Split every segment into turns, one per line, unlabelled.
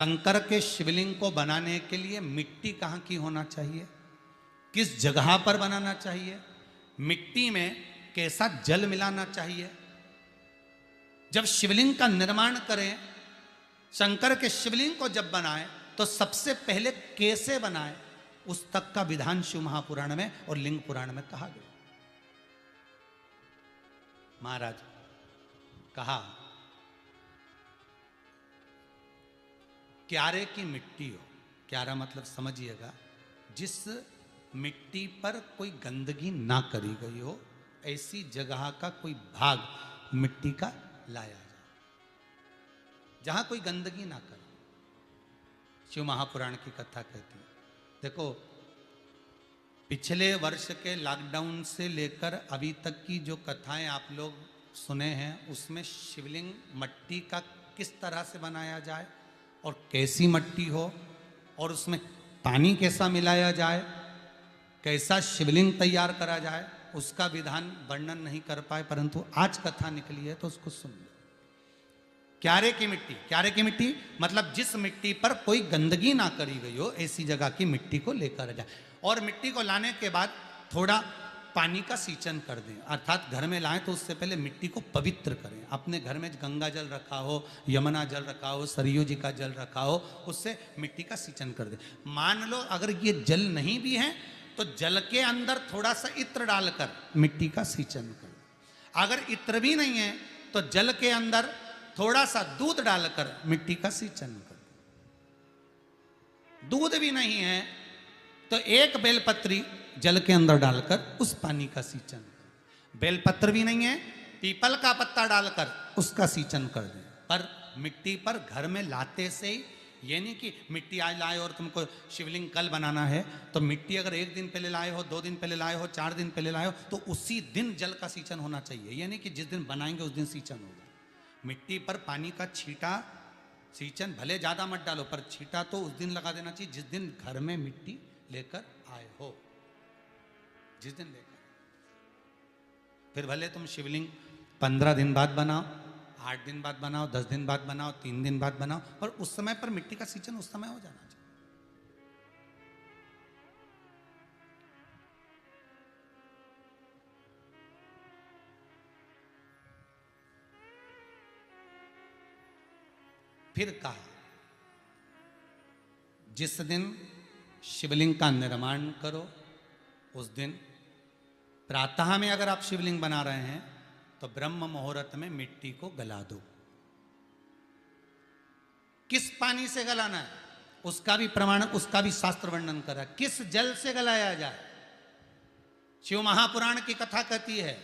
शंकर के शिवलिंग को बनाने के लिए मिट्टी कहाँ की होना चाहिए, किस जगह पर बनाना चाहिए, मिट्टी में कैसा जल मिलाना चाहिए। जब शिवलिंग का निर्माण करें, शंकर के शिवलिंग को जब बनाएं तो सबसे पहले कैसे बनाएं, उस तक का विधान शिव महापुराण में और लिंग पुराण में कहा गया। महाराज कहा क्यारे की मिट्टी हो, क्यारा मतलब समझिएगा जिस मिट्टी पर कोई गंदगी ना करी गई हो, ऐसी जगह का कोई भाग मिट्टी का लाया जाए जहां कोई गंदगी ना करे। शिव महापुराण की कथा कहती है। देखो, पिछले वर्ष के लॉकडाउन से लेकर अभी तक की जो कथाएं आप लोग सुने हैं, उसमें शिवलिंग मट्टी का किस तरह से बनाया जाए और कैसी मट्टी हो और उसमें पानी कैसा मिलाया जाए, कैसा शिवलिंग तैयार करा जाए, उसका विधान वर्णन नहीं कर पाए, परंतु आज कथा निकली है तो उसको सुन लो। क्यारे की मिट्टी, क्यारे की मिट्टी मतलब जिस मिट्टी पर कोई गंदगी ना करी गई हो, ऐसी जगह की मिट्टी को लेकर जाए। और मिट्टी को लाने के बाद थोड़ा पानी का सींचन कर दें, अर्थात घर में लाएं तो उससे पहले मिट्टी को पवित्र करें। अपने घर में गंगा जल रखा हो, यमुना जल रखा हो, सरयू जी का जल रखा हो, उससे मिट्टी का सींचन कर दें। मान लो अगर ये जल नहीं भी है तो जल के अंदर थोड़ा सा इत्र डालकर मिट्टी का सींचन कर। अगर इत्र भी नहीं है तो जल के अंदर थोड़ा सा दूध डालकर मिट्टी का सींचन कर। दूध भी नहीं है तो एक बेलपत्री जल के अंदर डालकर उस पानी का सींचन कर। बेलपत्र भी नहीं है, पीपल का पत्ता डालकर उसका सींचन कर दें। पर मिट्टी पर घर में लाते से ही, ये नहीं कि मिट्टी आज लाए और तुमको शिवलिंग कल बनाना है, तो मिट्टी अगर एक दिन पहले लाए हो, 2 दिन पहले लाए हो, 4 दिन पहले लाए हो, तो उसी दिन जल का सींचन होना चाहिए। ये नहीं कि जिस दिन बनाएंगे उस दिन सींचन होगा। मिट्टी पर पानी का छींटा, सींचन भले ज़्यादा मत डालो, पर छींटा तो उस दिन लगा देना चाहिए जिस दिन घर में मिट्टी लेकर आए हो, जिस दिन लेकर। फिर भले तुम शिवलिंग 15 दिन बाद बनाओ, 8 दिन बाद बनाओ, 10 दिन बाद बनाओ, 3 दिन बाद बनाओ, पर उस समय पर मिट्टी का सींचन उस समय हो जाना चाहिए। फिर कहा जिस दिन शिवलिंग का निर्माण करो उस दिन प्रातः में अगर आप शिवलिंग बना रहे हैं तो ब्रह्म मुहूर्त में मिट्टी को गला दो। किस पानी से गलाना है उसका भी प्रमाण, उसका भी शास्त्र वर्णन करा। किस जल से गलाया जाए, शिव महापुराण की कथा कहती है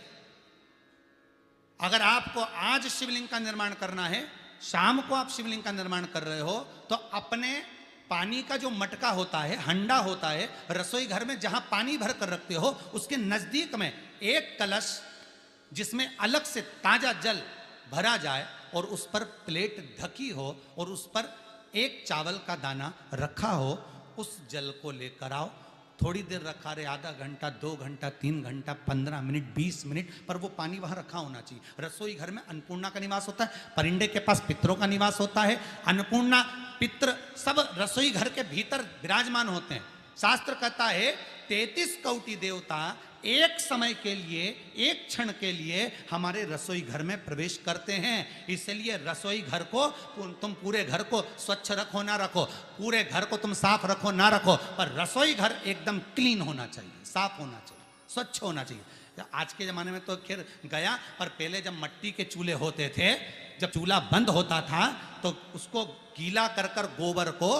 अगर आपको आज शिवलिंग का निर्माण करना है, शाम को आप शिवलिंग का निर्माण कर रहे हो, तो अपने पानी का जो मटका होता है, हंडा होता है, रसोई घर में जहां पानी भर कर रखते हो, उसके नजदीक में एक कलश जिसमें अलग से ताजा जल भरा जाए और उस पर प्लेट ढकी हो और उस पर एक चावल का दाना रखा हो, उस जल को लेकर आओ। थोड़ी देर रखा रहे, आधा घंटा, 2 घंटा, 3 घंटा, 15 मिनट, 20 मिनट, पर वो पानी वहां रखा होना चाहिए। रसोई घर में अन्नपूर्णा का निवास होता है, परिंदे के पास पितरों का निवास होता है। अन्नपूर्णा, पित्र सब रसोई घर के भीतर विराजमान होते हैं। शास्त्र कहता है 33 कोटि देवता एक समय के लिए, एक क्षण के लिए हमारे रसोई घर में प्रवेश करते हैं। इसलिए रसोई घर को तुम पूरे घर को स्वच्छ रखो ना रखो, पूरे घर को तुम साफ रखो ना रखो, पर रसोई घर एकदम क्लीन होना चाहिए, साफ होना चाहिए, स्वच्छ होना चाहिए। आज के ज़माने में तो खैर गया, पर पहले जब मट्टी के चूल्हे होते थे, जब चूल्हा बंद होता था तो उसको गीला कर कर, गोबर को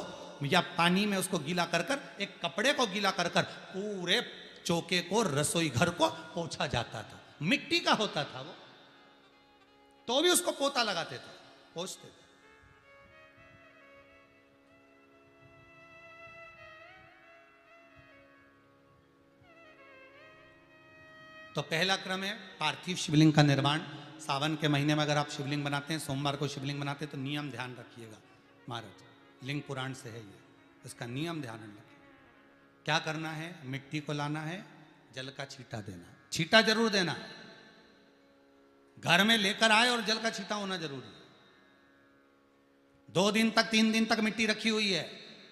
या पानी में उसको गीला कर कर, एक कपड़े को गीला कर कर पूरे चौके को, रसोई घर को पोंछा जाता था। मिट्टी का होता था वो, तो भी उसको पोता लगाते थे, पोंछते थे। तो पहला क्रम है पार्थिव शिवलिंग का निर्माण। सावन के महीने में अगर आप शिवलिंग बनाते हैं, सोमवार को शिवलिंग बनाते हैं, तो नियम ध्यान रखिएगा महाराज, लिंग पुराण से है ये, इसका नियम ध्यान रखिए। क्या करना है, मिट्टी को लाना है, जल का छींटा देना, छींटा जरूर देना, घर में लेकर आए और जल का छींटा होना जरूरी है। 2 दिन तक 3 दिन तक मिट्टी रखी हुई है,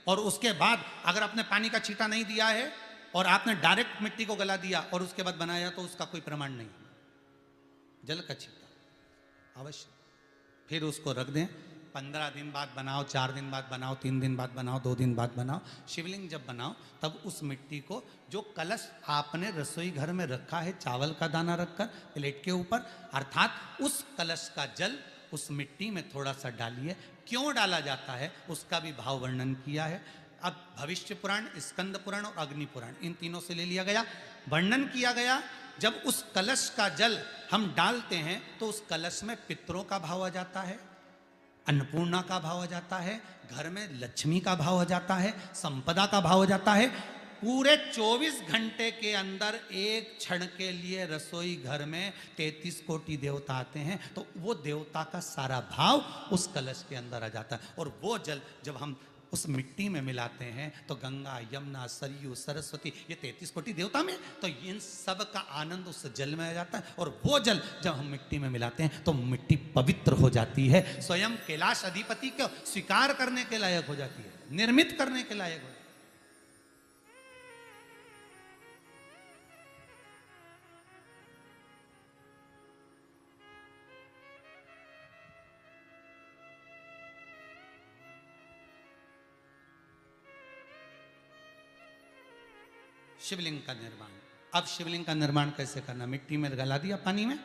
और उसके बाद अगर आपने पानी का छींटा नहीं दिया है और आपने डायरेक्ट मिट्टी को गला दिया और उसके बाद बनाया, तो उसका कोई प्रमाण नहीं। जल का छींटा अवश्य। फिर उसको रख दें, 15 दिन बाद बनाओ, 4 दिन बाद बनाओ, 3 दिन बाद बनाओ, 2 दिन बाद बनाओ। शिवलिंग जब बनाओ तब उस मिट्टी को, जो कलश आपने रसोई घर में रखा है चावल का दाना रखकर प्लेट के ऊपर, अर्थात उस कलश का जल उस मिट्टी में थोड़ा सा डालिए। क्यों डाला जाता है उसका भी भाव वर्णन किया है। अब भविष्य पुराण, स्कंद पुराण और अग्नि पुराण, इन तीनों से ले लिया गया। वर्णन किया गया, जब उस कलश का जल हम डालते हैं तो उस कलश में पितरों का भाव आ जाता है, अन्नपूर्णा का भाव आ जाता है, घर में लक्ष्मी का भाव आ जाता है, संपदा का भाव आ जाता है। पूरे 24 घंटे के अंदर एक क्षण के लिए रसोई घर में 33 कोटि देवता आते हैं, तो वो देवता का सारा भाव उस कलश के अंदर आ जाता है। और वो जल जब हम उस मिट्टी में मिलाते हैं तो गंगा, यमुना, सरयू, सरस्वती, ये 33 कोटि देवता में, तो इन सब का आनंद उस जल में आ जाता है। और वो जल जब हम मिट्टी में मिलाते हैं तो मिट्टी पवित्र हो जाती है, स्वयं कैलाश अधिपति को स्वीकार करने के लायक हो जाती है, निर्मित करने के लायक हो जाती है। शिवलिंग का निर्माण। अब शिवलिंग का निर्माण कैसे करना? मिट्टी में गला दिया पानी में।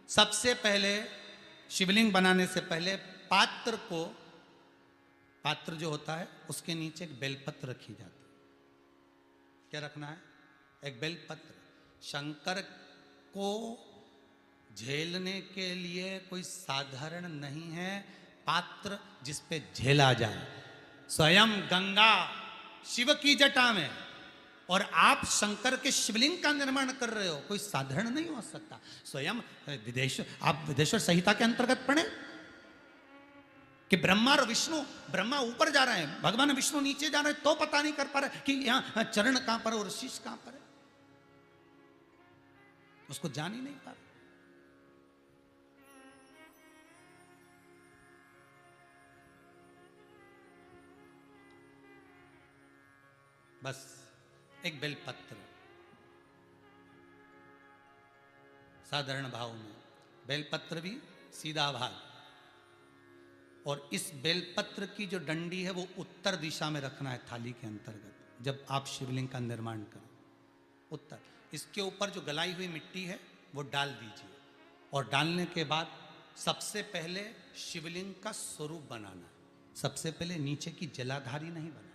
सबसे पहले शिवलिंग बनाने से पहले पात्र जो होता है उसके नीचे एक बेलपत्र रखी जाती है। क्या रखना है? एक बेलपत्र। शंकर को झेलने के लिए कोई साधारण नहीं है पात्र जिस पे झेला जाए। स्वयं गंगा शिव की जटा में, और आप शंकर के शिवलिंग का निर्माण कर रहे हो, कोई साधारण नहीं हो सकता। स्वयं आप विदेश्वर संहिता के अंतर्गत पढ़े कि ब्रह्मा और विष्णु, ब्रह्मा ऊपर जा रहे हैं, भगवान विष्णु नीचे जा रहे हैं, तो पता नहीं कर पा रहे कि यहां चरण कहां पर और शीश कहां पर है, उसको जान ही नहीं पा रहे। बस एक बेलपत्र, साधारण भाव में बेलपत्र भी सीधा भाग, और इस बेलपत्र की जो डंडी है वो उत्तर दिशा में रखना है थाली के अंतर्गत। जब आप शिवलिंग का निर्माण करें उत्तर, इसके ऊपर जो गलाई हुई मिट्टी है वो डाल दीजिए, और डालने के बाद सबसे पहले शिवलिंग का स्वरूप बनाना है। सबसे पहले नीचे की जलाधारी नहीं बनाना,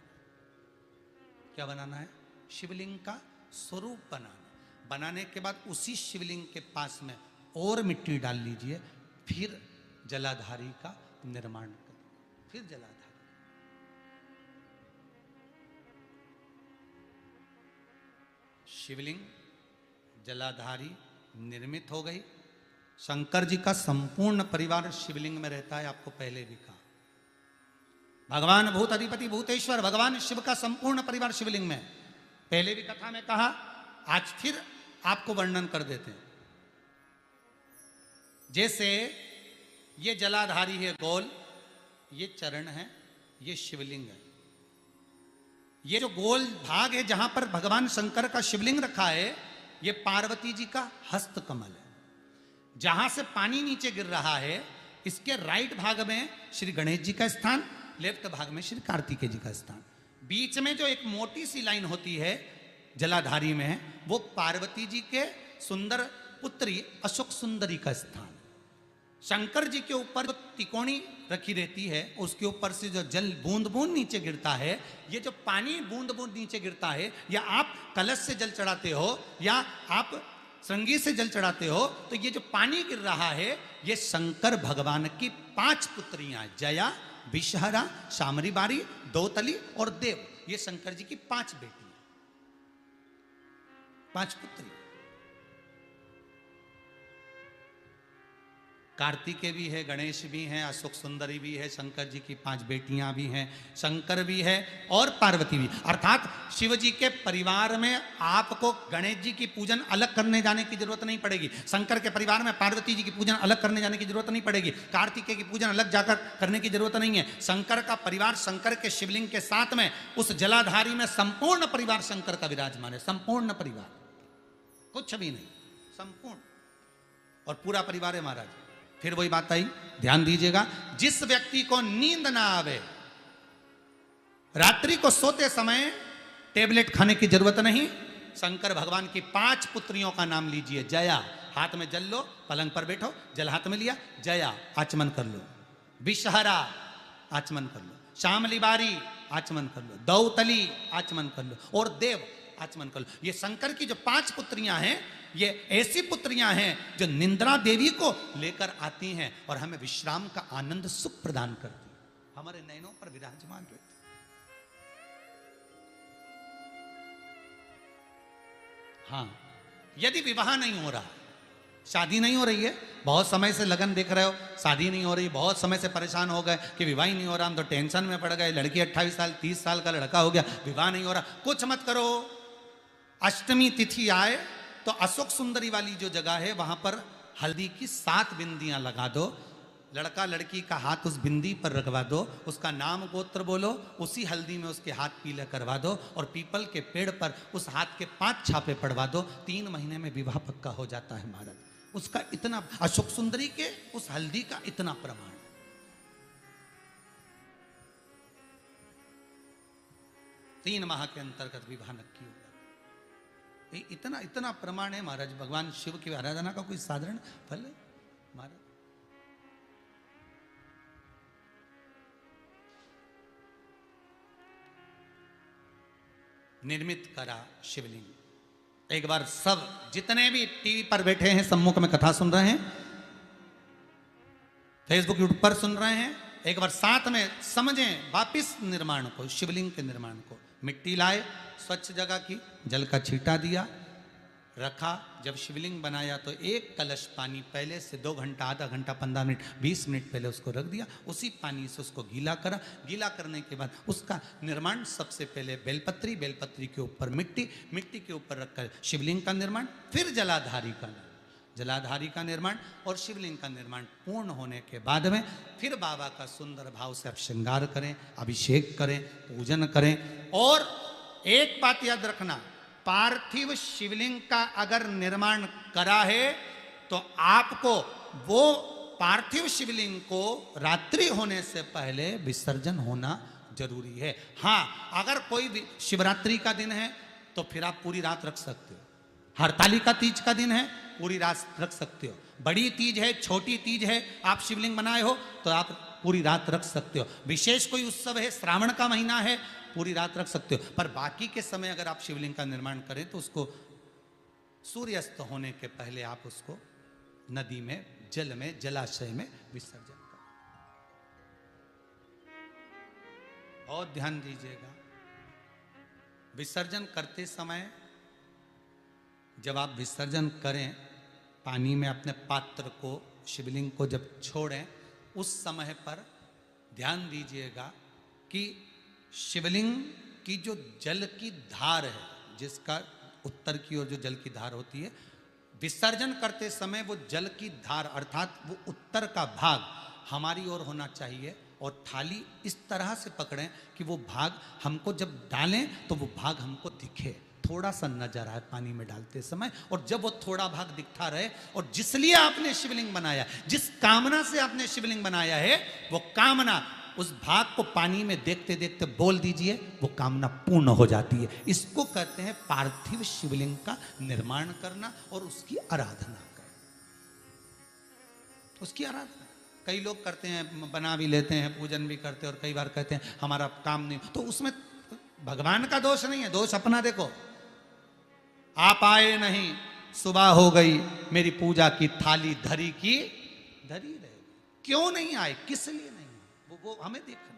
क्या बनाना है? शिवलिंग का स्वरूप बनाना। बनाने के बाद उसी शिवलिंग के पास में और मिट्टी डाल लीजिए, फिर जलाधारी का निर्माण करें। फिर जलाधारी, शिवलिंग जलाधारी निर्मित हो गई। शंकर जी का संपूर्ण परिवार शिवलिंग में रहता है, आपको पहले भी कहा। भगवान भूत अधिपति भूतेश्वर, भगवान शिव का संपूर्ण परिवार शिवलिंग में, पहले भी कथा में कहा, आज फिर आपको वर्णन कर देते हैं। जैसे ये जलाधारी है गोल, ये चरण है, ये शिवलिंग है। ये जो गोल भाग है जहां पर भगवान शंकर का शिवलिंग रखा है, ये पार्वती जी का हस्त कमल है। जहां से पानी नीचे गिर रहा है, इसके राइट भाग में श्री गणेश जी का स्थान, लेफ्ट भाग में श्री कार्तिकेय जी का स्थान। बीच में जो एक मोटी सी लाइन होती है जलाधारी में, वो पार्वती जी के सुंदर पुत्री अशोक सुंदरी का स्थान। शंकर जी के ऊपर जो तिकोनी रखी रहती है, उसके ऊपर से जो जल बूंद बूंद नीचे गिरता है, ये जो पानी बूंद बूंद नीचे गिरता है, या आप कलश से जल चढ़ाते हो या आप श्रृंगी से जल चढ़ाते हो, तो ये जो पानी गिर रहा है, ये शंकर भगवान की 5 पुत्रियां, जया, विषहरा, शामरी बारी, दौतली और देव, ये शंकर जी की 5 बेटी, 5 पुत्री। कार्तिकेय भी है, गणेश भी हैं, अशोक सुंदरी भी है, शंकर जी की 5 बेटियां भी हैं, शंकर भी है और पार्वती भी। अर्थात शिव जी के परिवार में आपको गणेश जी की पूजन अलग करने जाने की जरूरत नहीं पड़ेगी, शंकर के परिवार में पार्वती जी की पूजन अलग करने जाने की जरूरत नहीं पड़ेगी, कार्तिकेय की पूजन अलग जाकर करने की जरूरत नहीं है। शंकर का परिवार शंकर के शिवलिंग के साथ में उस जलाधारी में संपूर्ण परिवार शंकर का विराजमान है, संपूर्ण परिवार, कुछ भी नहीं, संपूर्ण और पूरा परिवार है महाराज। फिर वही बात आई, ध्यान दीजिएगा, जिस व्यक्ति को नींद ना आवे, रात्रि को सोते समय टेबलेट खाने की जरूरत नहीं, शंकर भगवान की 5 पुत्रियों का नाम लीजिए। जया, हाथ में जल लो, पलंग पर बैठो, जल हाथ में लिया, जया आचमन कर लो, विषहरा आचमन कर लो, शामली बारी आचमन कर लो, दौतली आचमन कर लो और देव आचमन कर लो। ये शंकर की जो 5 पुत्रियां हैं, ये ऐसी पुत्रियां हैं जो निंद्रा देवी को लेकर आती हैं और हमें विश्राम का आनंद सुख प्रदान करती हैं, हमारे नयनों पर विराजमान रहती। हाँ, यदि विवाह नहीं हो रहा, शादी नहीं हो रही है, बहुत समय से लगन देख रहे हो, शादी नहीं हो रही, बहुत समय से परेशान हो गए कि विवाह ही नहीं हो रहा, हम तो टेंशन में पड़ गए, लड़की 28 साल 30 साल का लड़का हो गया, विवाह नहीं हो रहा, कुछ मत करो। अष्टमी तिथि आए तो अशोक सुंदरी वाली जो जगह है वहां पर हल्दी की 7 बिंदियां लगा दो, लड़का लड़की का हाथ उस बिंदी पर रखवा दो, उसका नाम गोत्र बोलो, उसी हल्दी में उसके हाथ पीले करवा दो और पीपल के पेड़ पर उस हाथ के 5 छापे पड़वा दो, 3 महीने में विवाह पक्का हो जाता है महाराज। उसका इतना, अशोक सुंदरी के उस हल्दी का इतना प्रमाण, 3 माह के अंतर्गत विवाह नक्की होगा। इतना इतना प्रमाण है महाराज, भगवान शिव की आराधना का कोई साधारण फल है महाराज। निर्मित करा शिवलिंग। एक बार सब जितने भी टीवी पर बैठे हैं, सम्मुख में कथा सुन रहे हैं, फेसबुक यूट्यूब पर सुन रहे हैं, एक बार साथ में समझें वापिस निर्माण को, शिवलिंग के निर्माण को। मिट्टी लाए, स्वच्छ जगह की, जल का छींटा दिया, रखा। जब शिवलिंग बनाया तो 1 कलश पानी पहले से 2 घंटा, आधा घंटा, 15 मिनट, 20 मिनट पहले उसको रख दिया, उसी पानी से उसको गीला करा। गीला करने के बाद उसका निर्माण सबसे पहले बेलपत्री, बेलपत्री के ऊपर मिट्टी, मिट्टी के ऊपर रखकर शिवलिंग का निर्माण, फिर जलाधारी का, जलाधारी का निर्माण और शिवलिंग का निर्माण पूर्ण होने के बाद में फिर बाबा का सुंदर भाव से आप श्रृंगार करें, अभिषेक करें, पूजन करें। और एक बात याद रखना, पार्थिव शिवलिंग का अगर निर्माण करा है तो आपको वो पार्थिव शिवलिंग को रात्रि होने से पहले विसर्जन होना जरूरी है। हाँ, अगर कोई शिवरात्रि का दिन है तो फिर आप पूरी रात रख सकते हो, हरतालिका तीज का दिन है पूरी रात रख सकते हो, बड़ी तीज है, छोटी तीज है, आप शिवलिंग बनाए हो तो आप पूरी रात रख सकते हो, विशेष कोई उत्सव है, श्रावण का महीना है, पूरी रात रख सकते हो। पर बाकी के समय अगर आप शिवलिंग का निर्माण करें तो उसको सूर्यास्त होने के पहले आप उसको नदी में, जल में, जलाशय में विसर्जन करें। बहुत ध्यान दीजिएगा, विसर्जन करते समय जब आप विसर्जन करें, पानी में अपने पात्र को, शिवलिंग को जब छोड़ें, उस समय पर ध्यान दीजिएगा कि शिवलिंग की जो जल की धार है, जिसका उत्तर की ओर जो जल की धार होती है, विसर्जन करते समय वो जल की धार अर्थात वो उत्तर का भाग हमारी ओर होना चाहिए और थाली इस तरह से पकड़ें कि वो भाग हमको जब डालें तो वो भाग हमको दिखे, थोड़ा सा नजर आए पानी में डालते समय। और जब वो थोड़ा भाग दिखता रहे, और जिसलिए आपने शिवलिंग बनाया, जिस कामना से आपने शिवलिंग बनाया है, वो कामना उस भाग को पानी में देखते देखते बोल दीजिए, वो कामना पूर्ण हो जाती है। इसको कहते हैं पार्थिव शिवलिंग का निर्माण करना और उसकी आराधना करना, उसकी आराधना। कई लोग करते हैं, बना भी लेते हैं, पूजन भी करते हैं, और कई बार कहते हैं हमारा काम नहीं, तो उसमें भगवान का दोष नहीं है, दोष अपना देखो। आप आए नहीं, सुबह हो गई, मेरी पूजा की थाली धरी की धरी रहेगी। क्यों नहीं आए, किस लिए नहीं, वो हमें देखना।